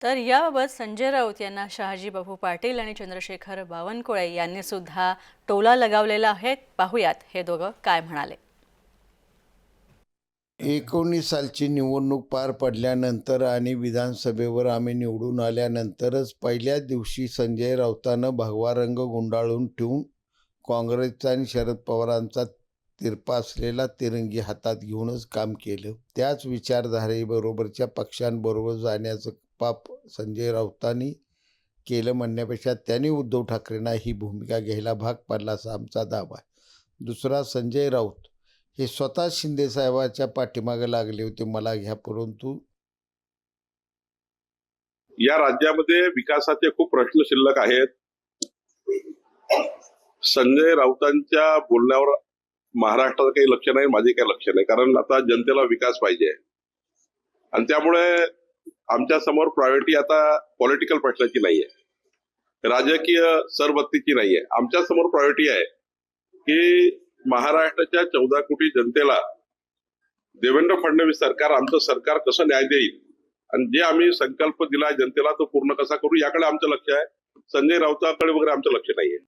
तर याबाबत संजय राऊत यांना शहाजी बापू पाटील आणि चंद्रशेखर बावनकुळे यांनी सुद्धा टोला लगावलेला आहे। पाहुयात हे दोघं काय म्हणाले। 19 सालची निवडणूक पार पडल्यानंतर आणि विधानसभेवर आम्ही निवडून आल्यानंतरच पहिल्याच दिवशी संजय राऊतानं भगवा रंग गुंडाळून ठेवून काँग्रेसचा आणि शरद पवारांचा तिरपा असलेला तिरंगी हातात घेऊनच काम केलं। त्याच विचारधारेबरोबरच्या पक्षांबरोबर जाण्याचं पाप संजय राऊतांनी केलं म्हणण्यापेक्षा त्यांनी उद्धव ठाकरेंना ही भूमिका घ्यायला भाग पाडला असा आमचा दावा आहे। दुसरा, संजय राऊत हे स्वतः शिंदे साहेबाच्या पाठीमागे लागले होते, मला घ्या, परंतु या राज्यामध्ये विकासाचे खूप प्रश्न शिल्लक आहेत। संजय राऊतांच्या बोलण्यावर महाराष्ट्राचं काही लक्ष नाही, माझे काही लक्ष नाही, कारण आता जनतेला विकास पाहिजे आणि त्यामुळे आमच्या समोर प्रायोरिटी आता पॉलिटिकल प्रश्नाची नाहीये, राजकीय सरबत्तीची नाहीये। आमच्या समोर प्रायोरिटी आहे की महाराष्ट्राच्या 14 कोटी जनतेला देवेंद्र फडणवीस सरकार, आमचं सरकार कसं न्याय देईल आणि जे आम्ही संकल्प दिला जनतेला तो पूर्ण कसा करू याकडे आमचं लक्ष आहे। संजय राऊतांकडे वगैरे आमचं लक्ष नाहीये।